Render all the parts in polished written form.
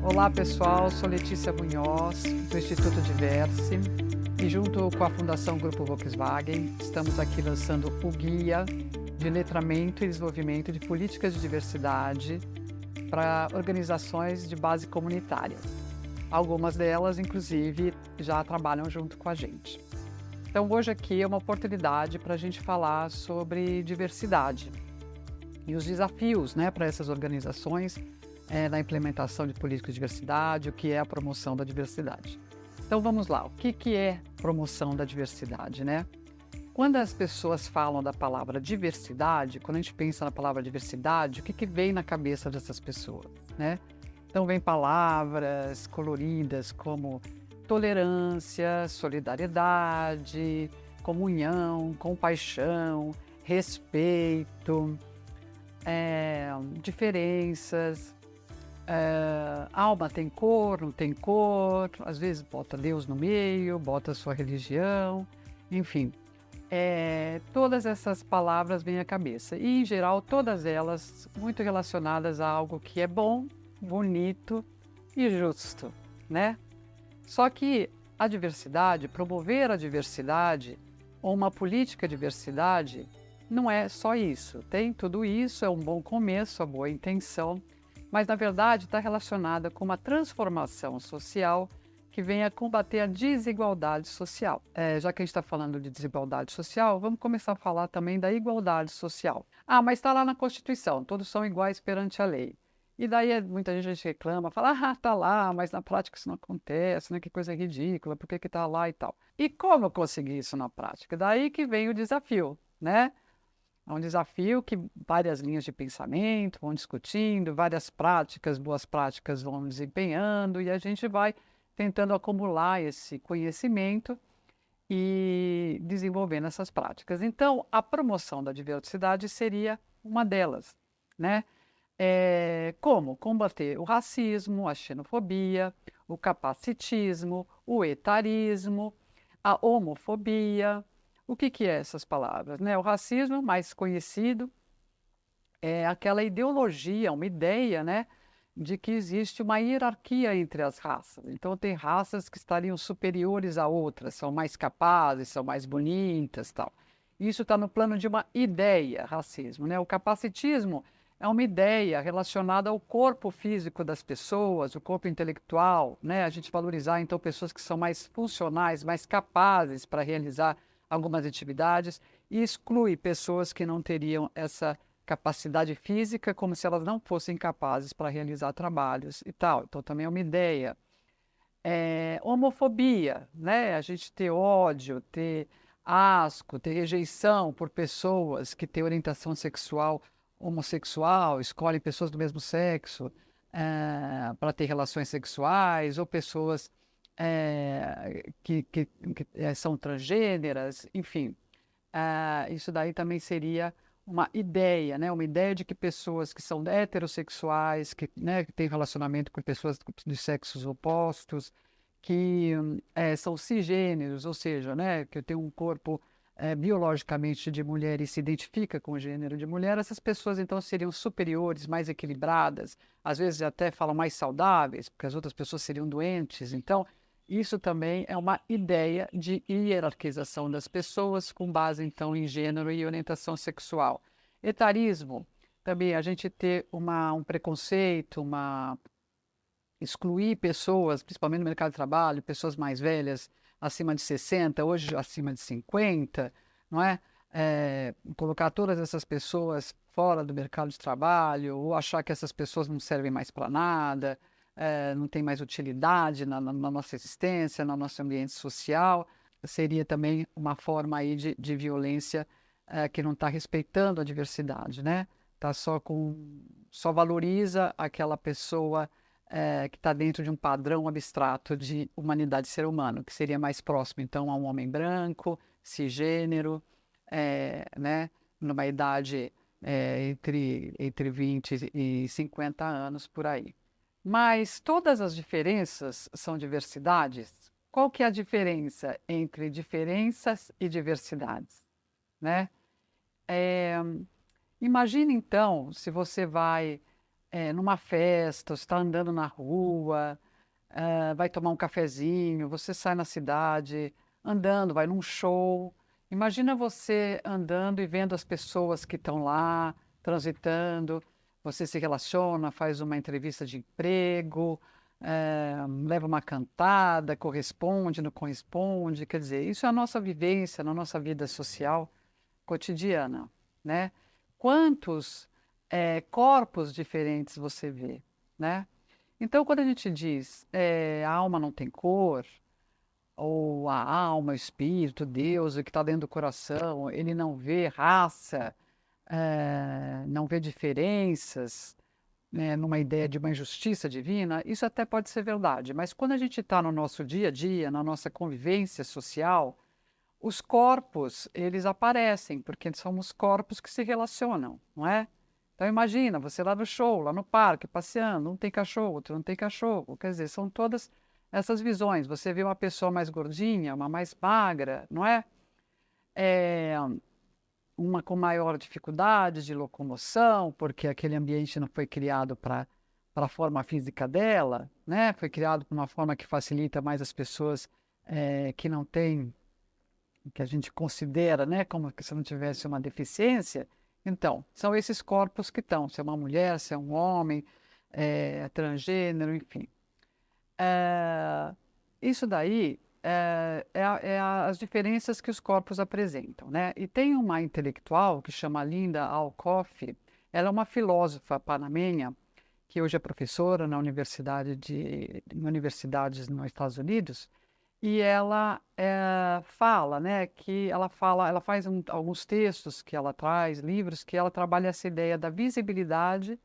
Olá pessoal, sou Letícia Munhoz, do Instituto Diverse, e junto com a Fundação Grupo Volkswagen, estamos aqui lançando o Guia de Letramento e Desenvolvimento de Políticas de Diversidade para organizações de base comunitária. Algumas delas, inclusive, já trabalham junto com a gente. Então hoje aqui é uma oportunidade para a gente falar sobre diversidade e os desafios, para essas organizações na implementação de políticas de diversidade, o que é a promoção da diversidade. Então vamos lá, o que é promoção da diversidade, Quando as pessoas falam da palavra diversidade, quando a gente pensa na palavra diversidade, o que vem na cabeça dessas pessoas, Então vem palavras coloridas como tolerância, solidariedade, comunhão, compaixão, respeito, diferenças. Alma tem cor, não tem cor, às vezes bota Deus no meio, bota sua religião, enfim. Todas essas palavras vêm à cabeça e, em geral, todas elas muito relacionadas a algo que é bom, bonito e justo, Só que a diversidade, promover a diversidade ou uma política de diversidade não é só isso. Tem tudo isso, é um bom começo, a boa intenção, mas na verdade está relacionada com uma transformação social que venha combater a desigualdade social. Já que a gente está falando de desigualdade social, vamos começar a falar também da igualdade social. Ah, mas está lá na Constituição, todos são iguais perante a lei. E daí muita gente reclama, fala, está lá, mas na prática isso não acontece, que coisa ridícula, por que está lá e tal. E como conseguir isso na prática? Daí que vem o desafio, É um desafio que várias linhas de pensamento vão discutindo, várias práticas, boas práticas vão desempenhando, e a gente vai tentando acumular esse conhecimento e desenvolvendo essas práticas. Então, a promoção da diversidade seria uma delas, Como combater o racismo, a xenofobia, o capacitismo, o etarismo, a homofobia. O que é essas palavras? O racismo, mais conhecido, é aquela ideologia, uma ideia, de que existe uma hierarquia entre as raças. Então, tem raças que estariam superiores a outras, são mais capazes, são mais bonitas, tal. Isso está no plano de uma ideia, racismo, O capacitismo é uma ideia relacionada ao corpo físico das pessoas, o corpo intelectual, A gente valorizar, então, pessoas que são mais funcionais, mais capazes para realizar algumas atividades e exclui pessoas que não teriam essa capacidade física, como se elas não fossem capazes para realizar trabalhos e tal. Então, também é uma ideia. Homofobia, A gente ter ódio, ter asco, ter rejeição por pessoas que têm orientação sexual homossexual, escolhem pessoas do mesmo sexo para ter relações sexuais, ou pessoas que são transgêneras, enfim. Isso daí também seria uma ideia, Uma ideia de que pessoas que são heterossexuais, que têm relacionamento com pessoas de sexos opostos, que são cisgêneros, ou seja, que tem um corpo biologicamente de mulher e se identifica com o gênero de mulher, essas pessoas então seriam superiores, mais equilibradas, às vezes até falam mais saudáveis, porque as outras pessoas seriam doentes. Então, isso também é uma ideia de hierarquização das pessoas com base, então, em gênero e orientação sexual. Etarismo, também a gente ter um preconceito, excluir pessoas, principalmente no mercado de trabalho, pessoas mais velhas, acima de 60, hoje acima de 50, não é? Colocar todas essas pessoas fora do mercado de trabalho, ou achar que essas pessoas não servem mais para nada, não tem mais utilidade na nossa existência, no nosso ambiente social, seria também uma forma aí de violência que não está respeitando a diversidade, só valoriza aquela pessoa que está dentro de um padrão abstrato de humanidade ser humano, que seria mais próximo, então, a um homem branco, cisgênero, numa idade entre 20 e 50 anos, por aí. Mas todas as diferenças são diversidades. Qual que é a diferença entre diferenças e diversidades, Imagine, então, se você vai numa festa, você está andando na rua, vai tomar um cafezinho, você sai na cidade, andando, vai num show. Imagina você andando e vendo as pessoas que estão lá, transitando, você se relaciona, faz uma entrevista de emprego, leva uma cantada, corresponde, não corresponde. Quer dizer, isso é a nossa vivência na nossa vida social cotidiana, né? Quantos corpos diferentes você vê, né? Então, quando a gente diz a alma não tem cor, ou a alma, o espírito, Deus, o que está dentro do coração, ele não vê raça, não vê diferenças, né, numa ideia de uma injustiça divina, isso até pode ser verdade, mas quando a gente está no nosso dia a dia, na nossa convivência social, os corpos, eles aparecem, porque somos corpos que se relacionam, não é? Então imagina, você lá no show, lá no parque, passeando, um tem cachorro, outro não tem cachorro. Quer dizer, são todas essas visões. Você vê uma pessoa mais gordinha, uma mais magra, não é? É, uma com maior dificuldade de locomoção, porque aquele ambiente não foi criado para a forma física dela, né? Foi criado para uma forma que facilita mais as pessoas que não têm, que a gente considera, né, como se não tivesse uma deficiência. Então, são esses corpos que estão, se é uma mulher, se é um homem, transgênero, enfim. Isso daí as diferenças que os corpos apresentam, né? E tem uma intelectual que chama Linda Alcoff, ela é uma filósofa panamenha, que hoje é professora na em universidades nos Estados Unidos, e ela fala, né, que ela faz alguns textos que ela traz, livros que ela trabalha essa ideia da visibilidade,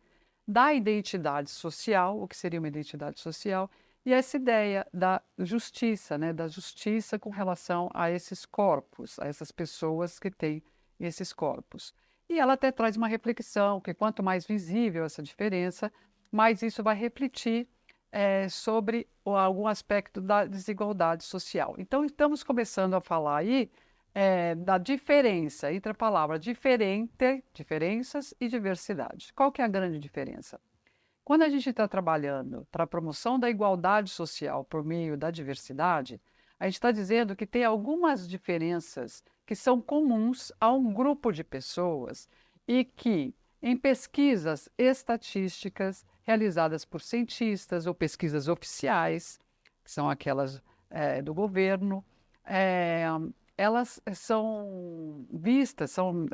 da identidade social, o que seria uma identidade social, e essa ideia da justiça, né, da justiça com relação a esses corpos, a essas pessoas que têm esses corpos. E ela até traz uma reflexão que quanto mais visível essa diferença, mais isso vai refletir sobre algum aspecto da desigualdade social. Então, estamos começando a falar aí da diferença entre a palavra diferente, diferenças e diversidade. Qual que é a grande diferença? Quando a gente está trabalhando para a promoção da igualdade social por meio da diversidade, a gente está dizendo que tem algumas diferenças que são comuns a um grupo de pessoas e que, em pesquisas estatísticas realizadas por cientistas ou pesquisas oficiais, que são aquelas do governo, eh, elas são vistas, são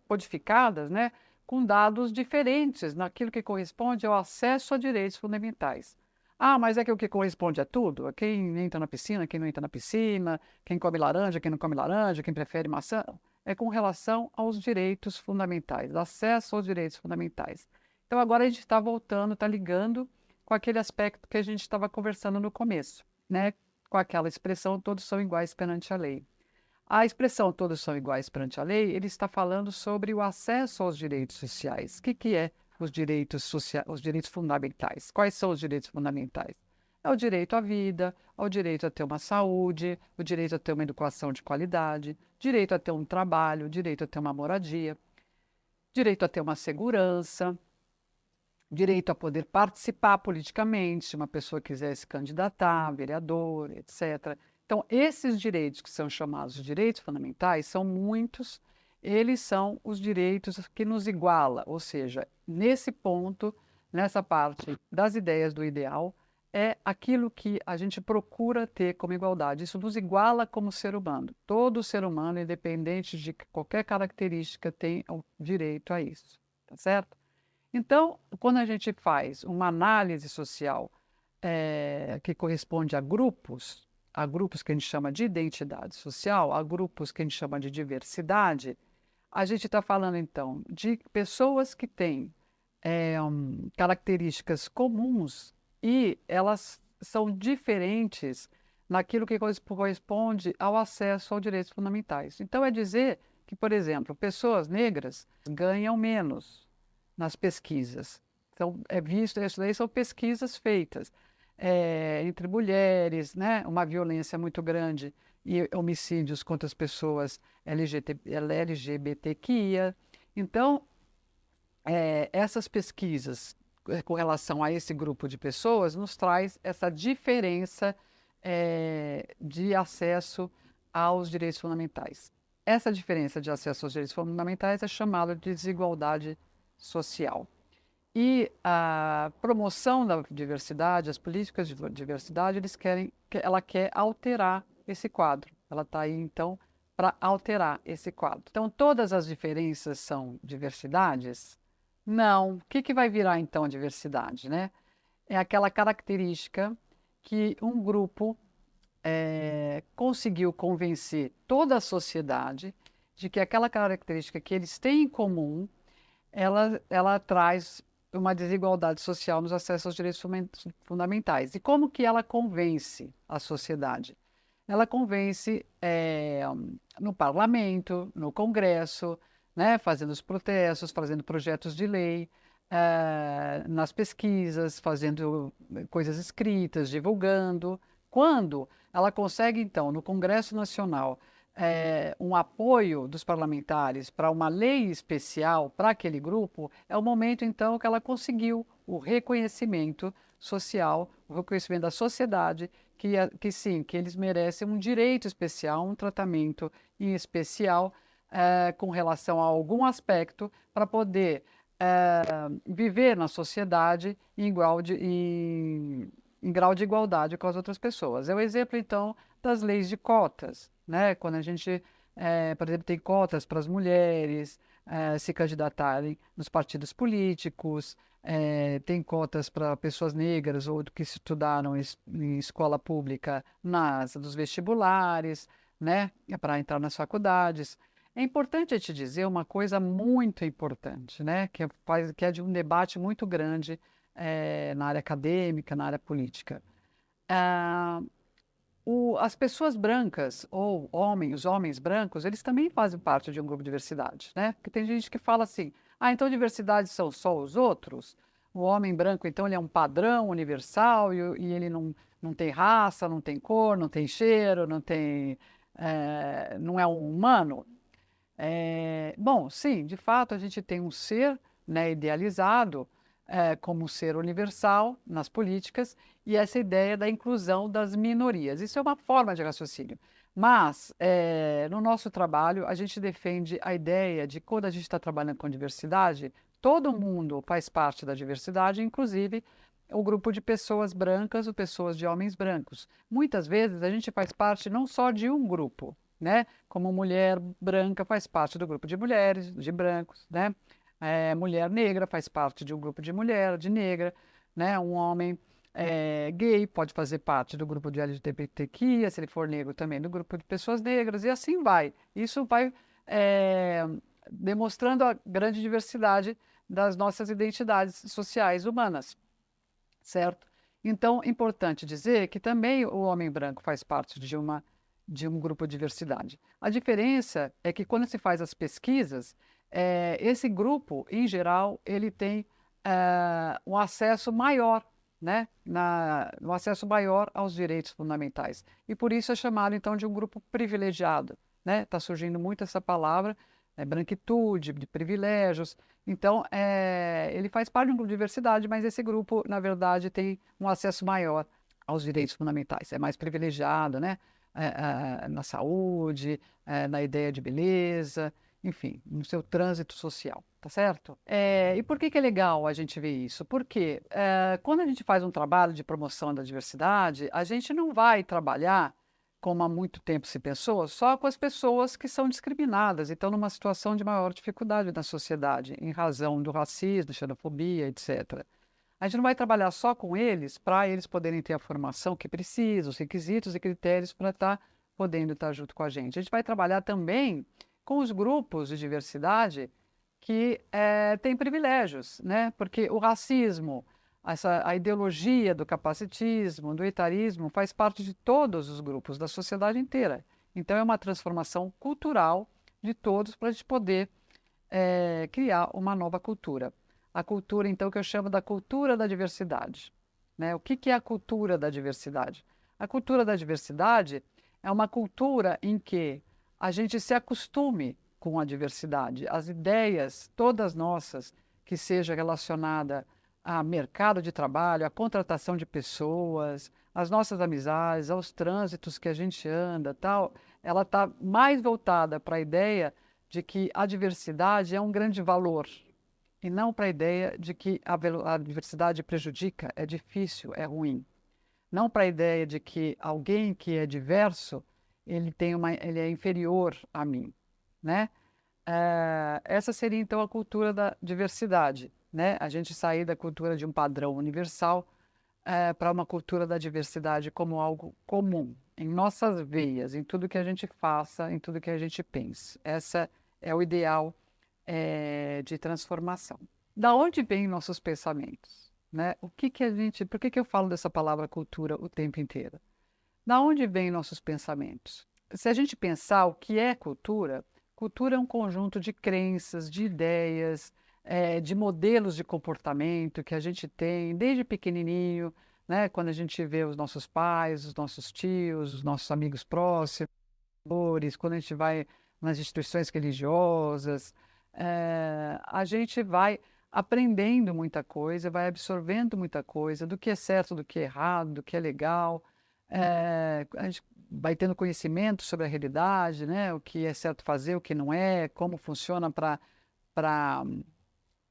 codificadas, né, com dados diferentes naquilo que corresponde ao acesso a direitos fundamentais. Ah, mas é que o que corresponde a tudo? A quem entra na piscina, quem não entra na piscina, quem come laranja, quem não come laranja, quem prefere maçã. É com relação aos direitos fundamentais, acesso aos direitos fundamentais. Então agora a gente está voltando, está ligando com aquele aspecto que a gente estava conversando no começo, né? Com aquela expressão, todos são iguais perante a lei. A expressão todos são iguais perante a lei, ele está falando sobre o acesso aos direitos sociais. O que é os direitos sociais, os direitos fundamentais? Quais são os direitos fundamentais? É o direito à vida, ao direito a ter uma saúde, o direito a ter uma educação de qualidade, direito a ter um trabalho, direito a ter uma moradia, direito a ter uma segurança, direito a poder participar politicamente, se uma pessoa quiser se candidatar, vereador, etc. Então, esses direitos que são chamados de direitos fundamentais são muitos, eles são os direitos que nos iguala, ou seja, nesse ponto, nessa parte das ideias do ideal, é aquilo que a gente procura ter como igualdade. Isso nos iguala como ser humano. Todo ser humano, independente de qualquer característica, tem o direito a isso, tá certo? Então, quando a gente faz uma análise social que corresponde a grupos que a gente chama de identidade social, a grupos que a gente chama de diversidade, a gente está falando então de pessoas que têm características comuns e elas são diferentes naquilo que corresponde ao acesso aos direitos fundamentais. Então, é dizer que, por exemplo, pessoas negras ganham menos nas pesquisas. Então, é visto, isso daí são pesquisas feitas entre mulheres, né? Uma violência muito grande e homicídios contra as pessoas LGBTQIA. Então, essas pesquisas com relação a esse grupo de pessoas, nos traz essa diferença de acesso aos direitos fundamentais. Essa diferença de acesso aos direitos fundamentais é chamada de desigualdade social. E a promoção da diversidade, as políticas de diversidade, ela quer alterar esse quadro. Ela está aí, então, para alterar esse quadro. Então, todas as diferenças são diversidades? Não. O que vai virar, então, a diversidade, né? É aquela característica que um grupo conseguiu convencer toda a sociedade de que aquela característica que eles têm em comum, ela traz uma desigualdade social nos acessos aos direitos fundamentais. E como que ela convence a sociedade? Ela convence no parlamento, no Congresso, né, fazendo os protestos, fazendo projetos de lei, nas pesquisas, fazendo coisas escritas, divulgando. Quando ela consegue, então, no Congresso Nacional, um apoio dos parlamentares para uma lei especial para aquele grupo, é o momento, então, que ela conseguiu o reconhecimento social, o reconhecimento da sociedade, que sim, que eles merecem um direito especial, um tratamento em especial com relação a algum aspecto para poder viver na sociedade em grau de igualdade com as outras pessoas. É o exemplo, então, das leis de cotas, né? Quando a gente, por exemplo, tem cotas para as mulheres se candidatarem nos partidos políticos, tem cotas para pessoas negras ou que estudaram em escola pública dos vestibulares, né? Para entrar nas faculdades. É importante te dizer uma coisa muito importante, né? Que é de um debate muito grande na área acadêmica, na área política. As pessoas brancas ou os homens brancos, eles também fazem parte de um grupo de diversidade, né? Porque tem gente que fala assim, então diversidade são só os outros? O homem branco, então, ele é um padrão universal e ele não tem raça, não tem cor, não tem cheiro, não é um humano? Bom, sim, de fato, a gente tem um ser, né, idealizado como um ser universal nas políticas e essa ideia da inclusão das minorias. Isso é uma forma de raciocínio. Mas, no nosso trabalho, a gente defende a ideia de quando a gente está trabalhando com diversidade, todo mundo faz parte da diversidade, inclusive o grupo de pessoas brancas ou pessoas de homens brancos. Muitas vezes a gente faz parte não só de um grupo, né? Como mulher branca faz parte do grupo de mulheres, de brancos, né? Mulher negra faz parte de um grupo de mulher, de negra, né? Um homem gay pode fazer parte do grupo de LGBTQIA, se ele for negro também do grupo de pessoas negras, e assim vai. Isso vai demonstrando a grande diversidade das nossas identidades sociais humanas, certo? Então, é importante dizer que também o homem branco faz parte de um grupo de diversidade. A diferença é que quando se faz as pesquisas, esse grupo, em geral, ele tem um acesso maior, né, um acesso maior aos direitos fundamentais. E por isso é chamado, então, de um grupo privilegiado, né? Está surgindo muito essa palavra, branquitude, de privilégios. Então, ele faz parte de um grupo de diversidade, mas esse grupo, na verdade, tem um acesso maior aos direitos fundamentais. É mais privilegiado, né? Na saúde, na ideia de beleza, enfim, no seu trânsito social, tá certo? E por que é legal a gente ver isso? Porque quando a gente faz um trabalho de promoção da diversidade, a gente não vai trabalhar, como há muito tempo se pensou, só com as pessoas que são discriminadas e estão numa situação de maior dificuldade na sociedade, em razão do racismo, xenofobia, etc. A gente não vai trabalhar só com eles para eles poderem ter a formação que precisam, os requisitos e critérios para estar podendo estar junto com a gente. A gente vai trabalhar também com os grupos de diversidade que têm privilégios, né? Porque o racismo, a ideologia do capacitismo, do etarismo, faz parte de todos os grupos, da sociedade inteira. Então, é uma transformação cultural de todos para a gente poder criar uma nova cultura. A cultura, então, que eu chamo da cultura da diversidade, né? O que é a cultura da diversidade? A cultura da diversidade é uma cultura em que a gente se acostume com a diversidade, as ideias, todas nossas, que seja relacionada a mercado de trabalho, a contratação de pessoas, as nossas amizades, aos trânsitos que a gente anda, tal, ela está mais voltada para a ideia de que a diversidade é um grande valor e não para a ideia de que a diversidade prejudica, é difícil, é ruim. Não para a ideia de que alguém que é diverso, ele é inferior a mim, né? Essa seria então a cultura da diversidade, né? A gente sair da cultura de um padrão universal para uma cultura da diversidade como algo comum em nossas veias, em tudo que a gente faça, em tudo que a gente pense. Essa é o ideal de transformação. Da onde vêm nossos pensamentos, né? O que que a gente, por que que eu falo dessa palavra cultura o tempo inteiro? Da onde vêm nossos pensamentos? Se a gente pensar o que é cultura, cultura é um conjunto de crenças, de ideias, de modelos de comportamento que a gente tem desde pequenininho, né? Quando a gente vê os nossos pais, os nossos tios, os nossos amigos próximos, quando a gente vai nas instituições religiosas, a gente vai aprendendo muita coisa, vai absorvendo muita coisa do que é certo, do que é errado, do que é legal. A gente vai tendo conhecimento sobre a realidade, né? O que é certo fazer, o que não é, como funciona para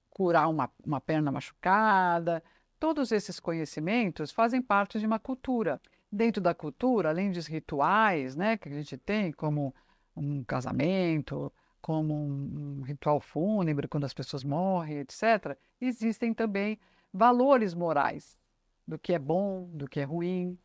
curar uma perna machucada. Todos esses conhecimentos fazem parte de uma cultura. Dentro da cultura, além dos rituais, né, que a gente tem, como um casamento, como um ritual fúnebre, quando as pessoas morrem, etc., existem também valores morais do que é bom, do que é ruim.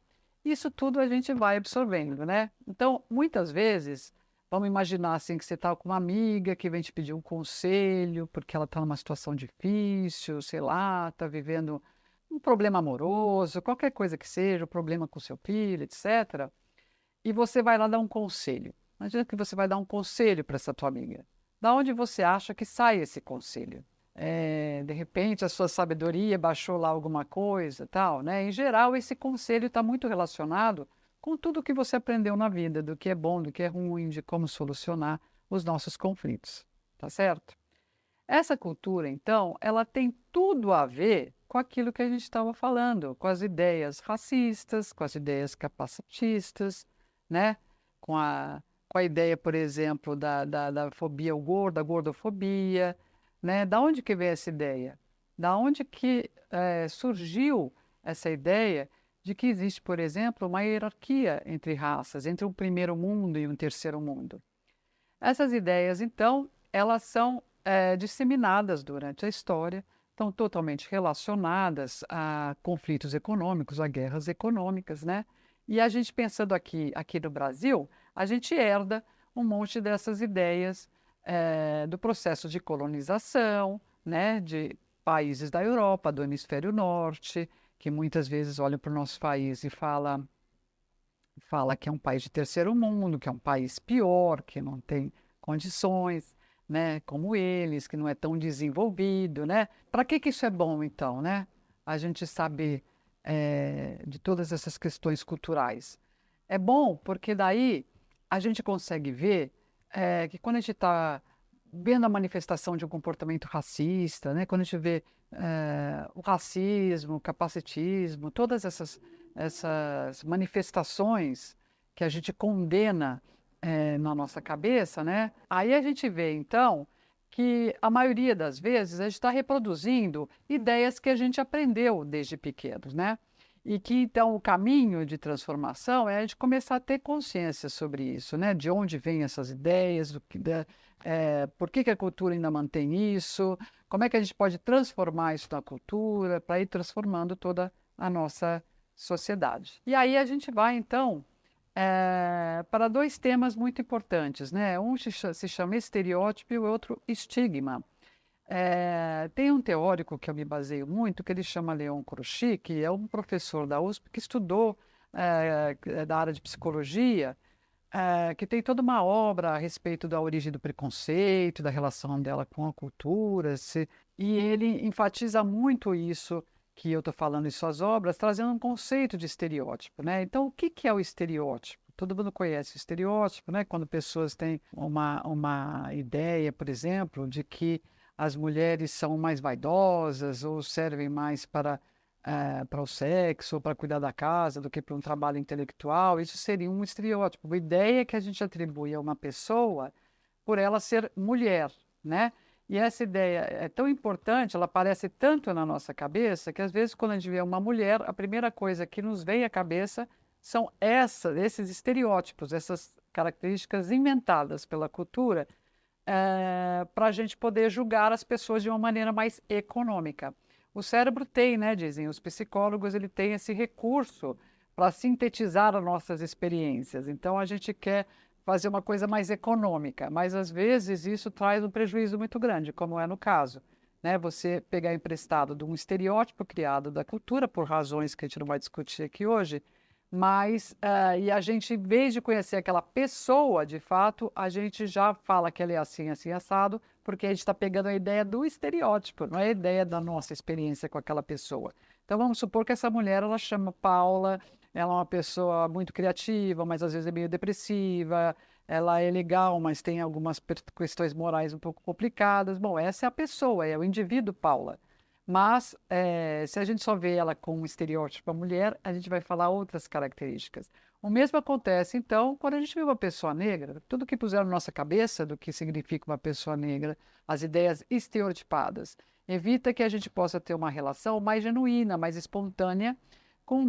Isso tudo a gente vai absorvendo, né? Então, muitas vezes, vamos imaginar assim que você está com uma amiga que vem te pedir um conselho, porque ela está numa situação difícil, sei lá, está vivendo um problema amoroso, qualquer coisa que seja, um problema com seu filho, etc. E você vai lá dar um conselho. Imagina que você vai dar um conselho para essa tua amiga. Da onde você acha que sai esse conselho? De repente a sua sabedoria baixou lá alguma coisa, tal, né? Em geral, esse conselho está muito relacionado com tudo que você aprendeu na vida, do que é bom, do que é ruim, de como solucionar os nossos conflitos, tá certo? Essa cultura, então, ela tem tudo a ver com aquilo que a gente estava falando, com as ideias racistas, com as ideias capacitistas, né? Com a ideia, por exemplo, da fobia ao gordo, da gordofobia, né? Da onde que veio essa ideia? Da onde que surgiu essa ideia de que existe, por exemplo, uma hierarquia entre raças, entre um primeiro mundo e um terceiro mundo? Essas ideias, então, elas são disseminadas durante a história, estão totalmente relacionadas a conflitos econômicos, a guerras econômicas, né? E a gente pensando aqui no Brasil, a gente herda um monte dessas ideias do processo de colonização, né? De países da Europa, do hemisfério norte, que muitas vezes olham para o nosso país e fala que é um país de terceiro mundo, que é um país pior, que não tem condições, né, como eles, que não é tão desenvolvido, né? Para que isso é bom, então, né? A gente saber de todas essas questões culturais. É bom porque daí a gente consegue ver que quando a gente está vendo a manifestação de um comportamento racista, né? Quando a gente vê o racismo, o capacitismo, todas essas manifestações que a gente condena na nossa cabeça, né? Aí a gente vê, então, que a maioria das vezes a gente está reproduzindo ideias que a gente aprendeu desde pequenos, né? E que então o caminho de transformação é a gente começar a ter consciência sobre isso, né? De onde vêm essas ideias, por que que a cultura ainda mantém isso, como é que a gente pode transformar isso na cultura para ir transformando toda a nossa sociedade. E aí a gente vai então para dois temas muito importantes, né? Um se chama estereótipo e o outro estigma. Tem um teórico que eu me baseio muito, que ele chama Leon Croucy, que é um professor da USP que estudou da área de psicologia, que tem toda uma obra a respeito da origem do preconceito, da relação dela com a cultura, e ele enfatiza muito isso que eu estou falando em suas obras, trazendo um conceito de estereótipo, né? Então, o que que é o estereótipo? Todo mundo conhece o estereótipo, né? Quando pessoas têm uma ideia, por exemplo, de que as mulheres são mais vaidosas ou servem mais para o sexo ou para cuidar da casa do que para um trabalho intelectual. Isso seria um estereótipo. A ideia que a gente atribui a uma pessoa por ela ser mulher, né? E essa ideia é tão importante, ela aparece tanto na nossa cabeça, que às vezes quando a gente vê uma mulher, a primeira coisa que nos vem à cabeça são esses estereótipos, essas características inventadas pela cultura, para a gente poder julgar as pessoas de uma maneira mais econômica. O cérebro tem, né, dizem os psicólogos, ele tem esse recurso para sintetizar as nossas experiências. Então a gente quer fazer uma coisa mais econômica, mas às vezes isso traz um prejuízo muito grande, como é no caso, né? Você pegar emprestado de um estereótipo criado da cultura por razões que a gente não vai discutir aqui hoje, mas e a gente, em vez de conhecer aquela pessoa, de fato, a gente já fala que ela é assim, assim, assado, porque a gente está pegando a ideia do estereótipo, não é a ideia da nossa experiência com aquela pessoa. Então vamos supor que essa mulher, ela chama Paula, ela é uma pessoa muito criativa, mas às vezes é meio depressiva, ela é legal, mas tem algumas questões morais um pouco complicadas. Bom, essa é a pessoa, é o indivíduo Paula. Mas se a gente só vê ela com um estereótipo mulher, a gente vai falar outras características. O mesmo acontece, então, quando a gente vê uma pessoa negra, tudo que puseram na nossa cabeça do que significa uma pessoa negra, as ideias estereotipadas, evita que a gente possa ter uma relação mais genuína, mais espontânea com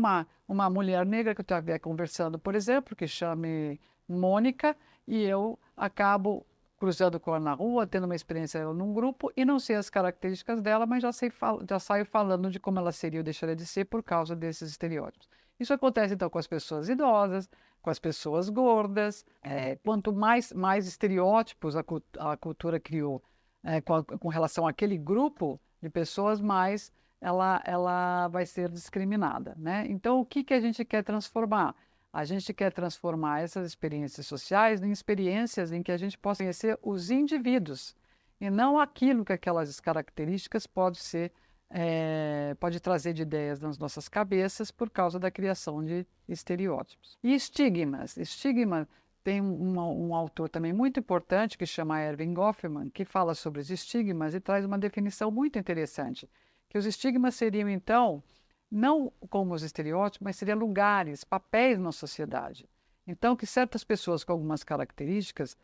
uma mulher negra que eu estiver conversando, por exemplo, que chame Mônica, e eu acabo cruzando com ela na rua, tendo uma experiência num grupo e não sei as características dela, mas já saio falando de como ela seria ou deixaria de ser por causa desses estereótipos. Isso acontece então com as pessoas idosas, com as pessoas gordas. Quanto mais estereótipos a cultura criou com relação àquele grupo de pessoas, mais ela vai ser discriminada, né? Então, o que que a gente quer transformar? A gente quer transformar essas experiências sociais em experiências em que a gente possa conhecer os indivíduos e não aquilo que aquelas características pode trazer de ideias nas nossas cabeças por causa da criação de estereótipos. E estigmas. Estigma tem um autor também muito importante que chama Erving Goffman, que fala sobre os estigmas e traz uma definição muito interessante, que os estigmas seriam, então, não como os estereótipos, mas seriam lugares, papéis na sociedade. Então, que certas pessoas com algumas características,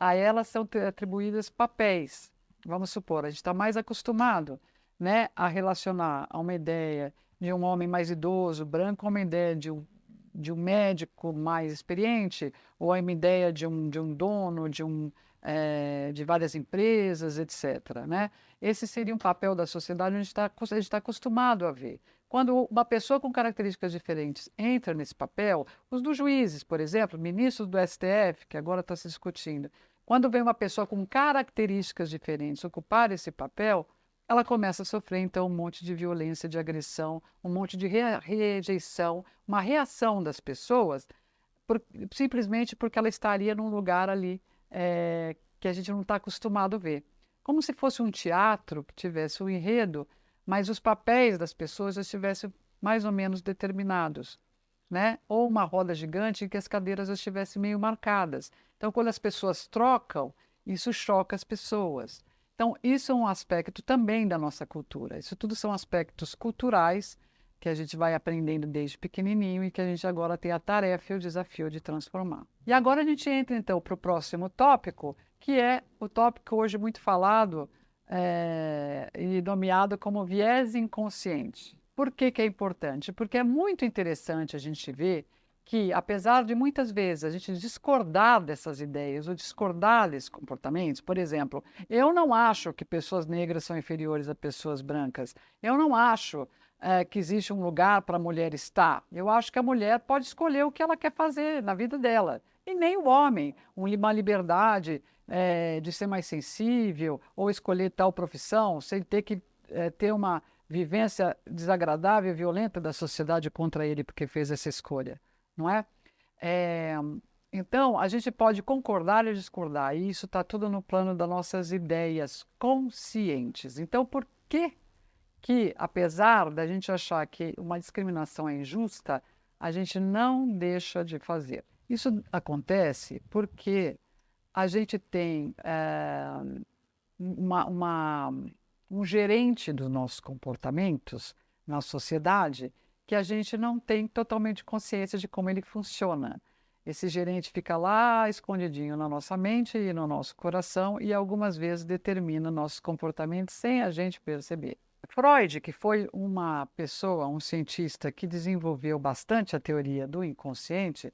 a elas são atribuídas papéis. Vamos supor, a gente está mais acostumado, né, a relacionar a uma ideia de um homem mais idoso, branco, a uma ideia de um médico mais experiente, ou a uma ideia de um dono, de várias empresas, etc., né? Esse seria um papel da sociedade onde a gente está acostumado a ver. Quando uma pessoa com características diferentes entra nesse papel, os dos juízes, por exemplo, ministros do STF, que agora está se discutindo, quando vem uma pessoa com características diferentes ocupar esse papel, ela começa a sofrer, então, um monte de violência, de agressão, um monte de rejeição, uma reação das pessoas, simplesmente porque ela estaria num lugar ali que a gente não está acostumado a ver. Como se fosse um teatro que tivesse um enredo, mas os papéis das pessoas já estivessem mais ou menos determinados, né? Ou uma roda gigante em que as cadeiras já estivessem meio marcadas. Então, quando as pessoas trocam, isso choca as pessoas. Então, isso é um aspecto também da nossa cultura. Isso tudo são aspectos culturais que a gente vai aprendendo desde pequenininho e que a gente agora tem a tarefa e o desafio de transformar. E agora a gente entra, então, para o próximo tópico, que é o tópico hoje muito falado e nomeado como viés inconsciente. Por que que é importante? Porque é muito interessante a gente ver que, apesar de muitas vezes a gente discordar dessas ideias ou discordar desses comportamentos, por exemplo, eu não acho que pessoas negras são inferiores a pessoas brancas. Eu não acho que existe um lugar para a mulher estar. Eu acho que a mulher pode escolher o que ela quer fazer na vida dela. E nem o homem, uma liberdade de ser mais sensível ou escolher tal profissão sem ter que ter uma vivência desagradável e violenta da sociedade contra ele porque fez essa escolha, não é? Então, a gente pode concordar e discordar, e isso está tudo no plano das nossas ideias conscientes. Então, por que, apesar da gente achar que uma discriminação é injusta, a gente não deixa de fazer? Isso acontece porque a gente tem uma, uma- um gerente dos nossos comportamentos na sociedade que a gente não tem totalmente consciência de como ele funciona. Esse gerente fica lá escondidinho na nossa mente e no nosso coração e algumas vezes determina nossos comportamentos sem a gente perceber. Freud, que foi uma pessoa, um cientista que desenvolveu bastante a teoria do inconsciente,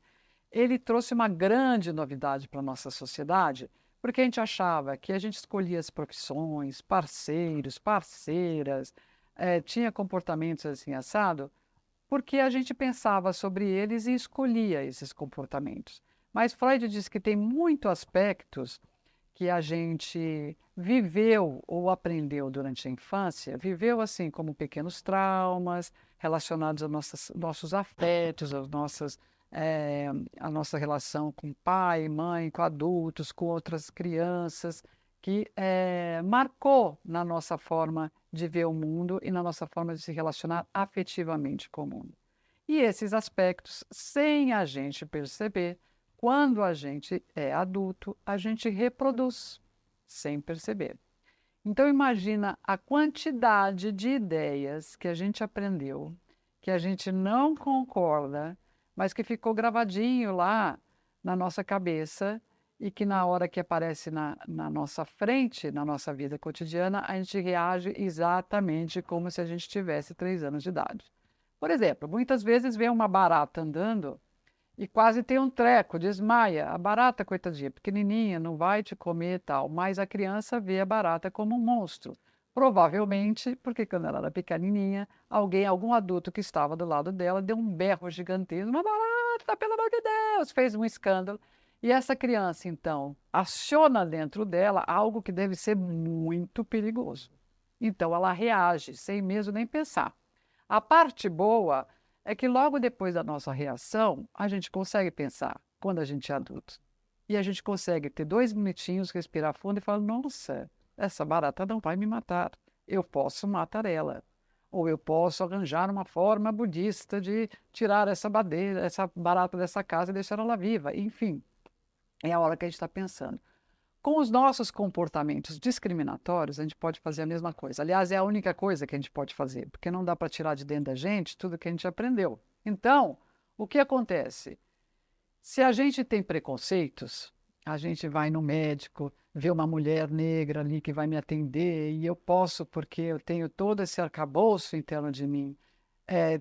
ele trouxe uma grande novidade para a nossa sociedade, porque a gente achava que a gente escolhia as profissões, parceiros, parceiras, tinha comportamentos assim assado, porque a gente pensava sobre eles e escolhia esses comportamentos. Mas Freud diz que tem muitos aspectos que a gente viveu ou aprendeu durante a infância, viveu assim como pequenos traumas relacionados aos nossos afetos, eh, a nossa relação com pai, mãe, com adultos, com outras crianças, que marcou na nossa forma de ver o mundo e na nossa forma de se relacionar afetivamente com o mundo. E esses aspectos, sem a gente perceber, quando a gente é adulto, a gente reproduz, sem perceber. Então imagina a quantidade de ideias que a gente aprendeu, que a gente não concorda, mas que ficou gravadinho lá na nossa cabeça e que na hora que aparece na nossa frente, na nossa vida cotidiana, a gente reage exatamente como se a gente tivesse 3 anos de idade. Por exemplo, muitas vezes vê uma barata andando e quase tem um treco, desmaia. A barata, coitadinha, pequenininha, não vai te comer e tal, mas a criança vê a barata como um monstro. Provavelmente porque quando ela era pequenininha, algum adulto que estava do lado dela, deu um berro gigantesco, uma barata, pelo amor de Deus, fez um escândalo. E essa criança, então, aciona dentro dela algo que deve ser muito perigoso. Então ela reage, sem mesmo nem pensar. A parte boa é que logo depois da nossa reação, a gente consegue pensar quando a gente é adulto. E a gente consegue ter 2 minutinhos, respirar fundo e falar: nossa, essa barata não vai me matar. Eu posso matar ela. Ou eu posso arranjar uma forma budista de tirar essa barata dessa casa e deixar ela viva. Enfim, é a hora que a gente está pensando. Com os nossos comportamentos discriminatórios, a gente pode fazer a mesma coisa. Aliás, é a única coisa que a gente pode fazer, porque não dá para tirar de dentro da gente tudo que a gente aprendeu. Então, o que acontece? Se a gente tem preconceitos, a gente vai no médico, vê uma mulher negra ali que vai me atender, e eu posso, porque eu tenho todo esse arcabouço interno de mim,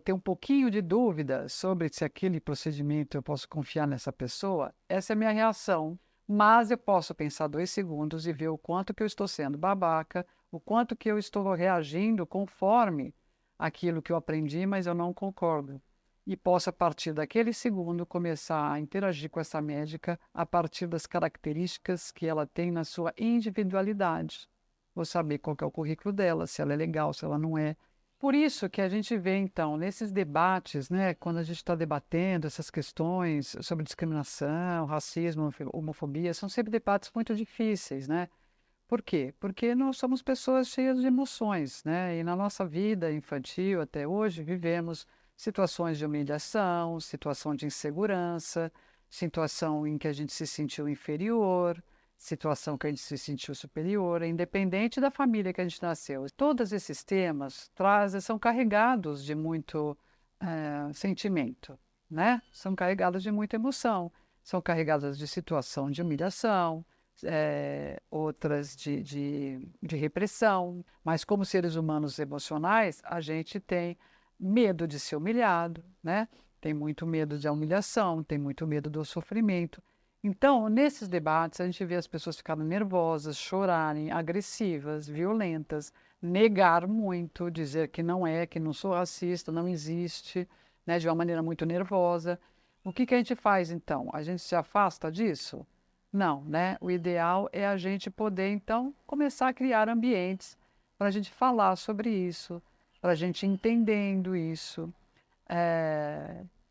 ter um pouquinho de dúvida sobre se aquele procedimento eu posso confiar nessa pessoa, essa é a minha reação. Mas eu posso pensar 2 segundos e ver o quanto que eu estou sendo babaca, o quanto que eu estou reagindo conforme aquilo que eu aprendi, mas eu não concordo. E posso, a partir daquele segundo, começar a interagir com essa médica a partir das características que ela tem na sua individualidade. Vou saber qual que é o currículo dela, se ela é legal, se ela não é. Por isso que a gente vê, então, nesses debates, né, quando a gente está debatendo essas questões sobre discriminação, racismo, homofobia, são sempre debates muito difíceis, né? Por quê? Porque nós somos pessoas cheias de emoções, né? E na nossa vida infantil até hoje vivemos situações de humilhação, situação de insegurança, situação em que a gente se sentiu inferior, situação que a gente se sentiu superior, independente da família que a gente nasceu. Todos esses temas são carregados de muito sentimento, né? São carregados de muita emoção, são carregadas de situação de humilhação, outras de repressão, mas como seres humanos emocionais, a gente tem medo de ser humilhado, né? Tem muito medo da humilhação, tem muito medo do sofrimento. Então, nesses debates, a gente vê as pessoas ficarem nervosas, chorarem, agressivas, violentas, negar muito, dizer que não é, que não sou racista, não existe, né, de uma maneira muito nervosa. O que que a gente faz então? A gente se afasta disso? Não, né? O ideal é a gente poder, então, começar a criar ambientes para a gente falar sobre isso, para a gente entendendo isso,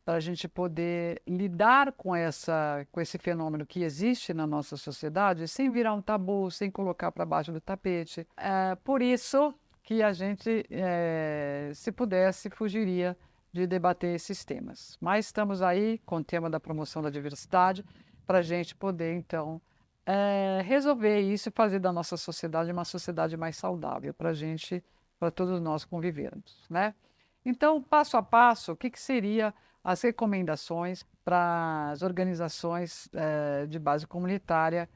para a gente poder lidar com esse fenômeno que existe na nossa sociedade sem virar um tabu, sem colocar para baixo do tapete. É por isso que a gente, se pudesse, fugiria de debater esses temas. Mas estamos aí com o tema da promoção da diversidade para a gente poder, então, resolver isso e fazer da nossa sociedade uma sociedade mais saudável para a gente, para todos nós convivermos, né? Então, passo a passo, o que que seria as recomendações para as organizações de base comunitária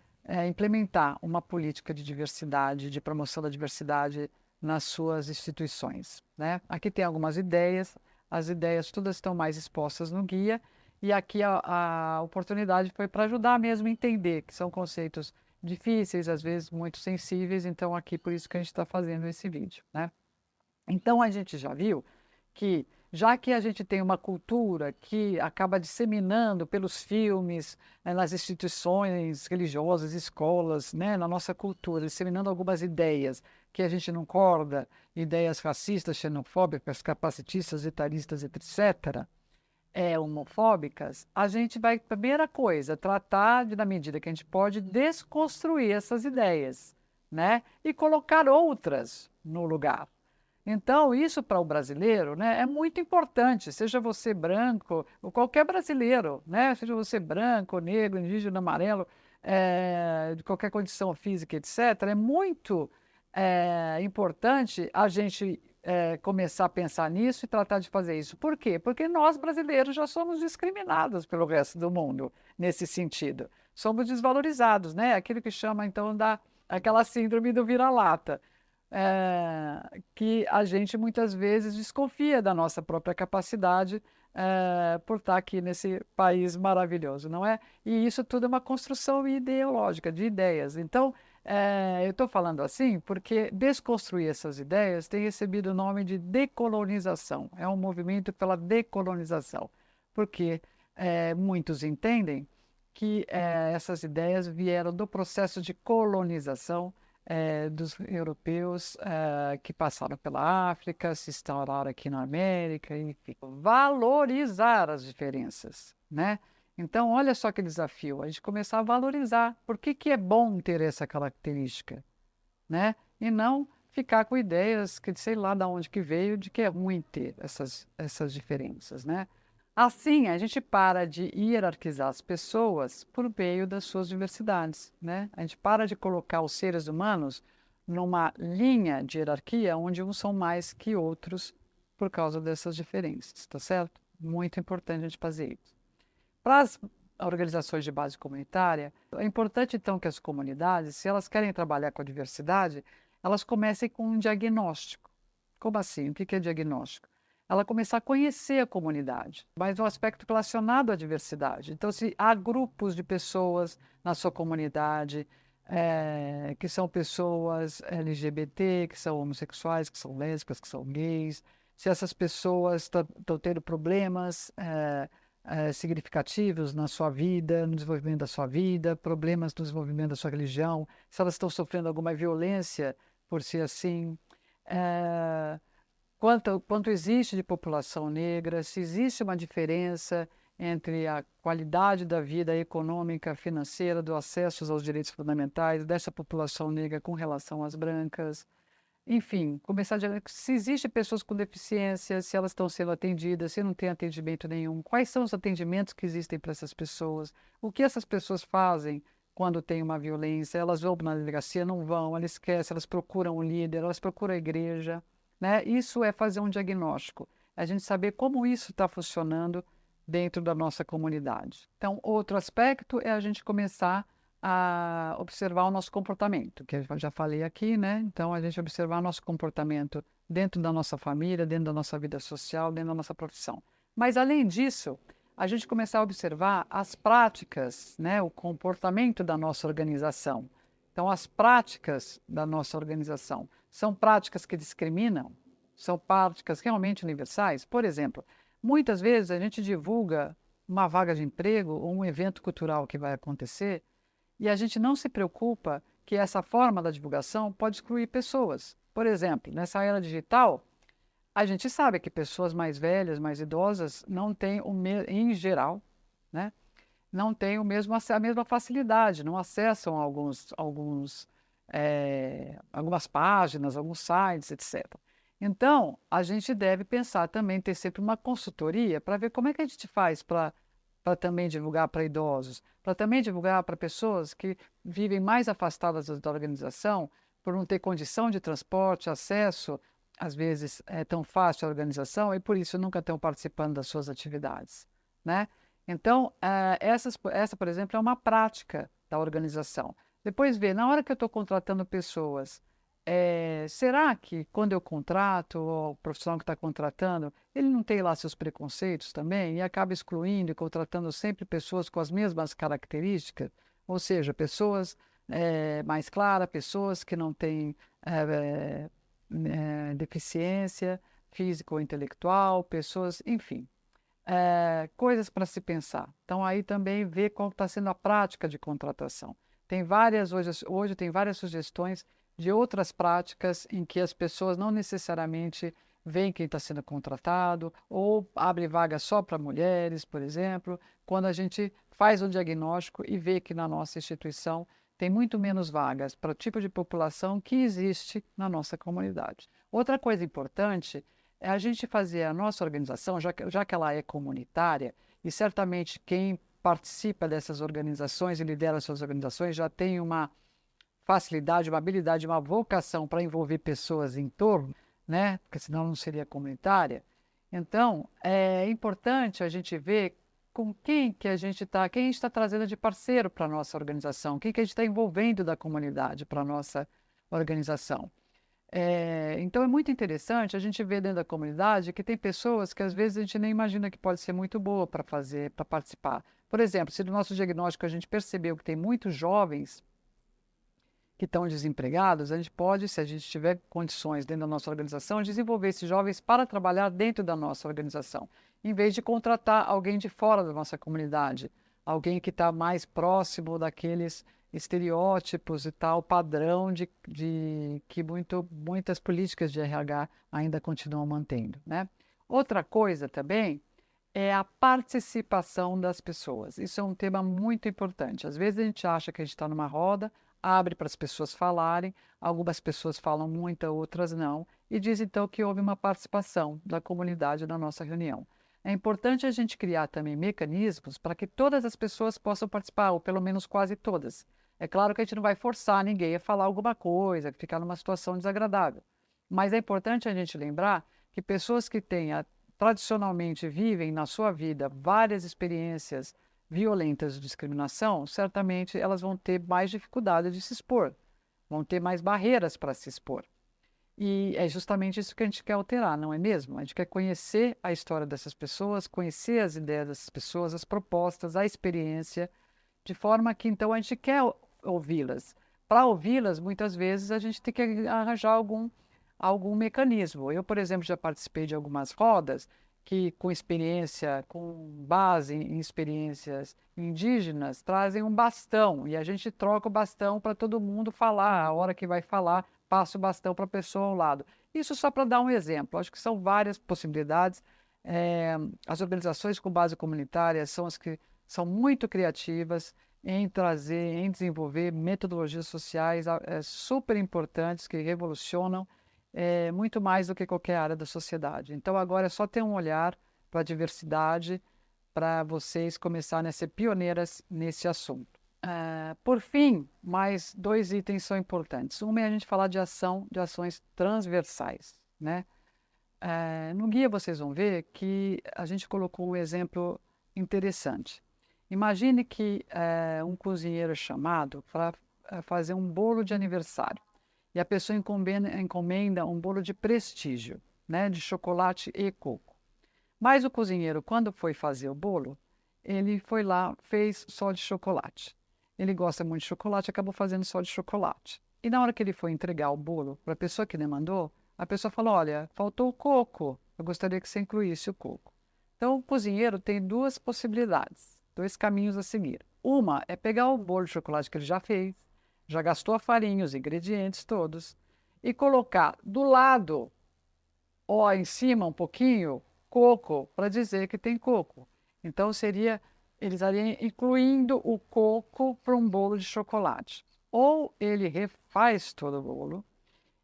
implementar uma política de diversidade, de promoção da diversidade nas suas instituições, né? Aqui tem algumas ideias, as ideias todas estão mais expostas no guia, e aqui a oportunidade foi para ajudar mesmo a entender que são conceitos difíceis, às vezes muito sensíveis, então aqui por isso que a gente está fazendo esse vídeo, né? Então a gente já viu que, já que a gente tem uma cultura que acaba disseminando pelos filmes, nas instituições religiosas, escolas, né, na nossa cultura, disseminando algumas ideias que a gente não concorda, ideias racistas, xenofóbicas, capacitistas, etaristas, etc., homofóbicas, a gente vai, primeira coisa, tratar de, na medida que a gente pode, desconstruir essas ideias, né, e colocar outras no lugar. Então, isso para o brasileiro, né, é muito importante, seja você branco, ou qualquer brasileiro, né, seja você branco, negro, indígena, amarelo, de qualquer condição física, etc., é muito importante a gente começar a pensar nisso e tratar de fazer isso. Por quê? Porque nós, brasileiros, já somos discriminados pelo resto do mundo nesse sentido. Somos desvalorizados, né? Aquilo que chama, então, aquela síndrome do vira-lata que a gente muitas vezes desconfia da nossa própria capacidade por estar aqui nesse país maravilhoso, não é? E isso tudo é uma construção ideológica, de ideias. Então, eu estou falando assim porque desconstruir essas ideias tem recebido o nome de decolonização. É um movimento pela decolonização, porque muitos entendem que essas ideias vieram do processo de colonização dos europeus que passaram pela África, se instauraram aqui na América, enfim. Valorizar as diferenças, né? Então, olha só que desafio, a gente começar a valorizar. Por que que é bom ter essa característica, né? E não ficar com ideias que sei lá de onde que veio, de que é ruim ter essas diferenças, né? Assim, a gente para de hierarquizar as pessoas por meio das suas diversidades, né? A gente para de colocar os seres humanos numa linha de hierarquia onde uns são mais que outros por causa dessas diferenças, tá certo? Muito importante a gente fazer isso. Para as organizações de base comunitária, é importante então que as comunidades, se elas querem trabalhar com a diversidade, elas comecem com um diagnóstico. Como assim? O que é diagnóstico? Ela começar a conhecer a comunidade, mas no aspecto relacionado à diversidade. Então, se há grupos de pessoas na sua comunidade, que são pessoas LGBT, que são homossexuais, que são lésbicas, que são gays, se essas pessoas estão tendo problemas significativos na sua vida, no desenvolvimento da sua vida, problemas no desenvolvimento da sua religião, se elas estão sofrendo alguma violência por ser assim, quanto existe de população negra, se existe uma diferença entre a qualidade da vida econômica, financeira, do acesso aos direitos fundamentais dessa população negra com relação às brancas. Enfim, começar a dizer se existem pessoas com deficiência, se elas estão sendo atendidas, se não tem atendimento nenhum, quais são os atendimentos que existem para essas pessoas, o que essas pessoas fazem quando tem uma violência, elas vão na delegacia, não vão, elas esquecem, elas procuram um líder, elas procuram a igreja, né? Isso é fazer um diagnóstico, a gente saber como isso está funcionando dentro da nossa comunidade. Então, outro aspecto é a gente começar a observar o nosso comportamento, que eu já falei aqui, né? Então, a gente observar o nosso comportamento dentro da nossa família, dentro da nossa vida social, dentro da nossa profissão. Mas, além disso, a gente começar a observar as práticas, né? O comportamento da nossa organização. Então, as práticas da nossa organização são práticas que discriminam? São práticas realmente universais? Por exemplo, muitas vezes a gente divulga uma vaga de emprego ou um evento cultural que vai acontecer e a gente não se preocupa que essa forma da divulgação pode excluir pessoas. Por exemplo, nessa era digital, a gente sabe que pessoas mais velhas, mais idosas, não têm em geral, né, não têm a mesma facilidade, não acessam algumas páginas, alguns sites, etc. Então, a gente deve pensar também, ter sempre uma consultoria para ver como é que a gente faz para para também divulgar para idosos, para também divulgar para pessoas que vivem mais afastadas da organização, por não ter condição de transporte, acesso, às vezes é tão fácil a organização, e por isso nunca estão participando das suas atividades, né? Então, essa, por exemplo, é uma prática da organização. Depois vê, na hora que eu estou contratando pessoas, será que quando eu contrato, ou o profissional que está contratando, ele não tem lá seus preconceitos também e acaba excluindo e contratando sempre pessoas com as mesmas características? Ou seja, pessoas mais claras, pessoas que não têm deficiência física ou intelectual, pessoas, enfim, coisas para se pensar. Então, aí também ver qual está sendo a prática de contratação. Tem várias, hoje tem várias sugestões de outras práticas em que as pessoas não necessariamente veem quem está sendo contratado, ou abre vaga só para mulheres, por exemplo, quando a gente faz o diagnóstico e vê que na nossa instituição tem muito menos vagas para o tipo de população que existe na nossa comunidade. Outra coisa importante é a gente fazer a nossa organização, já que ela é comunitária, e certamente quem participa dessas organizações e lidera suas organizações já tem uma facilidade, uma habilidade, uma vocação para envolver pessoas em torno, né? Porque senão não seria comunitária. Então, é importante a gente ver com quem que a gente está, quem a gente está trazendo de parceiro para a nossa organização, quem que a gente está envolvendo da comunidade para a nossa organização. Então é muito interessante a gente ver dentro da comunidade que tem pessoas que às vezes a gente nem imagina que pode ser muito boa para fazer, para participar. Por exemplo, se no nosso diagnóstico a gente percebeu que tem muitos jovens que estão desempregados, a gente pode, se a gente tiver condições dentro da nossa organização, desenvolver esses jovens para trabalhar dentro da nossa organização, em vez de contratar alguém de fora da nossa comunidade, alguém que está mais próximo daqueles estereótipos e tal, padrão de que muitas políticas de RH ainda continuam mantendo, né? Outra coisa também é a participação das pessoas. Isso é um tema muito importante. Às vezes a gente acha que a gente está numa roda, abre para as pessoas falarem, algumas pessoas falam muito, outras não, e diz então que houve uma participação da comunidade na nossa reunião. É importante a gente criar também mecanismos para que todas as pessoas possam participar, ou pelo menos quase todas. É claro que a gente não vai forçar ninguém a falar alguma coisa, ficar numa situação desagradável. Mas é importante a gente lembrar que pessoas que tradicionalmente vivem na sua vida várias experiências violentas de discriminação, certamente elas vão ter mais dificuldade de se expor, vão ter mais barreiras para se expor. E é justamente isso que a gente quer alterar, não é mesmo? A gente quer conhecer a história dessas pessoas, conhecer as ideias dessas pessoas, as propostas, a experiência, de forma que então a gente quer ouvi-las. Para ouvi-las, muitas vezes a gente tem que arranjar algum mecanismo. Eu, por exemplo, já participei de algumas rodas que, com experiência, com base em experiências indígenas, trazem um bastão e a gente troca o bastão para todo mundo falar. A hora que vai falar, passa o bastão para a pessoa ao lado. Isso só para dar um exemplo. Acho que são várias possibilidades. As organizações com base comunitária são as que são muito criativas em trazer, em desenvolver metodologias sociais super importantes que revolucionam muito mais do que qualquer área da sociedade. Então agora é só ter um olhar para a diversidade para vocês começarem a ser pioneiras nesse assunto. Por fim, mais dois itens são importantes. Um é a gente falar de ações transversais, né? No guia vocês vão ver que a gente colocou um exemplo interessante. Imagine que um cozinheiro é chamado para fazer um bolo de aniversário e a pessoa encomenda um bolo de prestígio, né, de chocolate e coco. Mas o cozinheiro, quando foi fazer o bolo, ele foi lá, fez só de chocolate. Ele gosta muito de chocolate, acabou fazendo só de chocolate. E na hora que ele foi entregar o bolo para a pessoa que demandou, a pessoa falou: olha, faltou o coco, eu gostaria que você incluísse o coco. Então, o cozinheiro tem duas possibilidades, dois caminhos a seguir. Uma é pegar o bolo de chocolate que ele já fez, já gastou a farinha, os ingredientes todos, e colocar do lado, ou em cima um pouquinho, coco, para dizer que tem coco. Então, eles estariam incluindo o coco para um bolo de chocolate. Ou ele refaz todo o bolo,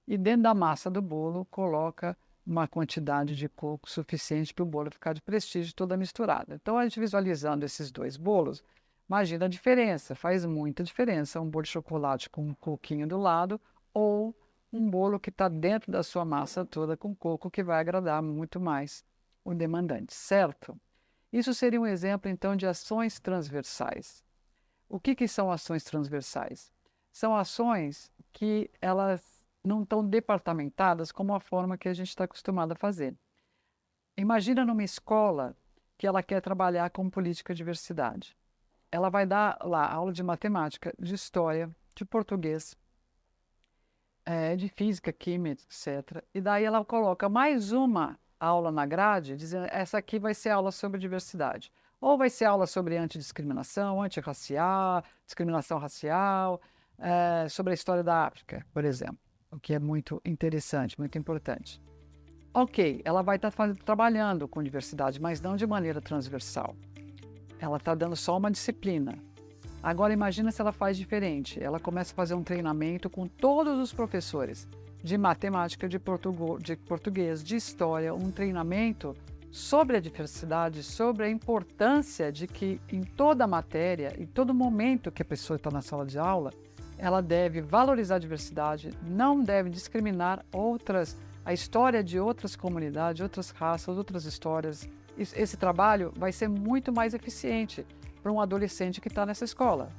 e dentro da massa do bolo coloca uma quantidade de coco suficiente para o bolo ficar de prestígio toda misturada. Então, a gente visualizando esses dois bolos, imagina a diferença, faz muita diferença um bolo de chocolate com um coquinho do lado ou um bolo que está dentro da sua massa toda com coco, que vai agradar muito mais o demandante, certo? Isso seria um exemplo, então, de ações transversais. O que são ações transversais? São ações que elas não estão departamentadas como a forma que a gente está acostumado a fazer. Imagina numa escola que ela quer trabalhar com política de diversidade. Ela vai dar lá aula de matemática, de história, de português, de física, química, etc. E daí ela coloca mais uma aula na grade, dizendo essa aqui vai ser aula sobre diversidade. Ou vai ser aula sobre antidiscriminação, antirracial, discriminação racial, sobre a história da África, por exemplo, o que é muito interessante, muito importante. Ok, ela vai estar trabalhando com diversidade, mas não de maneira transversal. Ela está dando só uma disciplina. Agora imagina se ela faz diferente. Ela começa a fazer um treinamento com todos os professores de matemática, de português, de história, um treinamento sobre a diversidade, sobre a importância de que em toda matéria, em todo momento que a pessoa está na sala de aula, ela deve valorizar a diversidade, não deve discriminar a história de outras comunidades, outras raças, outras histórias. Esse trabalho vai ser muito mais eficiente para um adolescente que está nessa escola.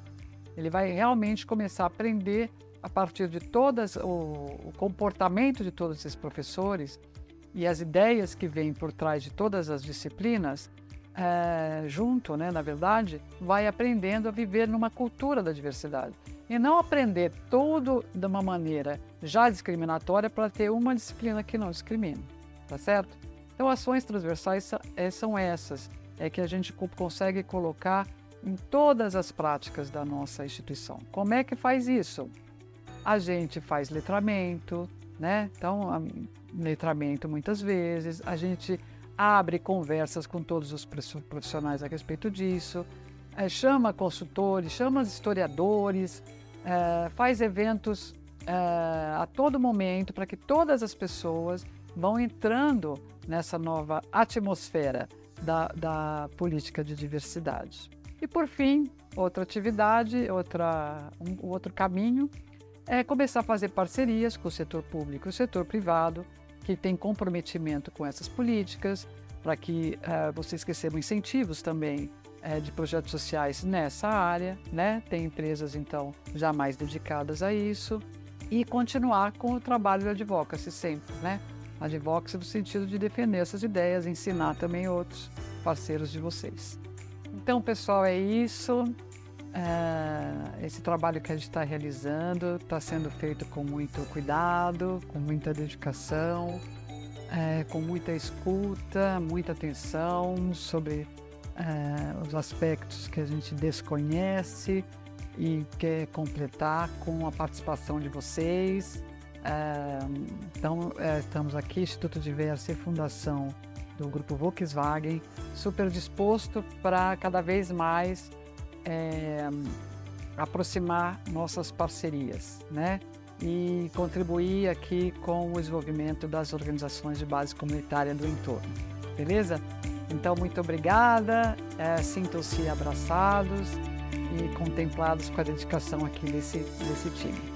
Ele vai realmente começar a aprender a partir de o comportamento de todos esses professores e as ideias que vêm por trás de todas as disciplinas, junto, né, na verdade, vai aprendendo a viver numa cultura da diversidade. E não aprender tudo de uma maneira já discriminatória para ter uma disciplina que não discrimina, tá certo? Então, ações transversais são essas, que a gente consegue colocar em todas as práticas da nossa instituição. Como é que faz isso? A gente faz letramento, né? Então, letramento muitas vezes, a gente abre conversas com todos os profissionais a respeito disso, chama consultores, chama historiadores, faz eventos a todo momento para que todas as pessoas vão entrando nessa nova atmosfera da política de diversidade. E por fim, outra atividade, outro caminho é começar a fazer parcerias com o setor público e o setor privado que tem comprometimento com essas políticas, para que vocês recebam incentivos também de projetos sociais nessa área, né? Tem empresas, então, já mais dedicadas a isso, e continuar com o trabalho de advocacy sempre, né? Advocacy no sentido de defender essas ideias, ensinar também outros parceiros de vocês. Então, pessoal, é isso. Esse trabalho que a gente está realizando está sendo feito com muito cuidado, com muita dedicação, com muita escuta, muita atenção sobre os aspectos que a gente desconhece e quer completar com a participação de vocês. Então, estamos aqui, Instituto Diversa e Fundação do Grupo Volkswagen, super disposto para cada vez mais aproximar nossas parcerias, né? E contribuir aqui com o desenvolvimento das organizações de base comunitária do entorno, beleza? Então, muito obrigada, sintam-se abraçados e contemplados com a dedicação aqui desse time.